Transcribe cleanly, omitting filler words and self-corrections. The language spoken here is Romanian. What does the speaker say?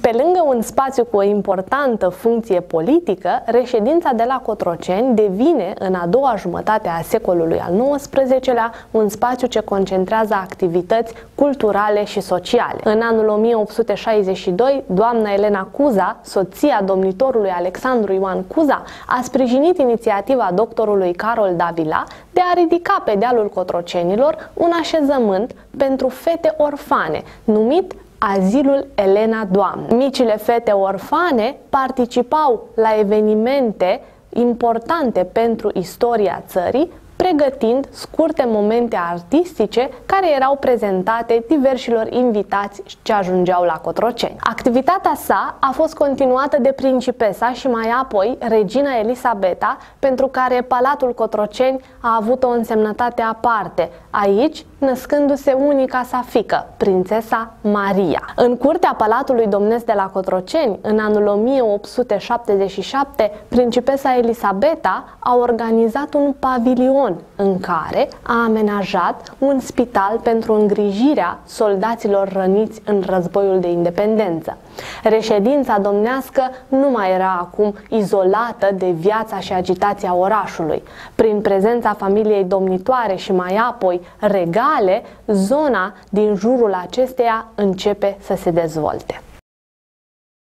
Pe lângă un spațiu cu o importantă funcție politică, reședința de la Cotroceni devine, în a doua jumătate a secolului al XIX-lea, un spațiu ce concentrează activități culturale și sociale. În anul 1862, doamna Elena Cuza, soția domnitorului Alexandru Ioan Cuza, a sprijinit inițiativa doctorului Carol Davila de a ridica pe dealul Cotrocenilor un așezământ pentru fete orfane, numit Azilul Elena Doamnă. Micile fete orfane participau la evenimente importante pentru istoria țării, pregătind scurte momente artistice care erau prezentate diversilor invitați ce ajungeau la Cotroceni. Activitatea sa a fost continuată de principesa și mai apoi regina Elisabeta, pentru care Palatul Cotroceni a avut o însemnătate aparte, aici născându-se unica sa fiică, prințesa Maria. În curtea Palatului Domnesc de la Cotroceni, în anul 1877, principesa Elisabeta a organizat un pavilion în care a amenajat un spital pentru îngrijirea soldaților răniți în războiul de independență. Reședința domnească nu mai era acum izolată de viața și agitația orașului. Prin prezența familiei domnitoare și mai apoi regale, zona din jurul acesteia începe să se dezvolte.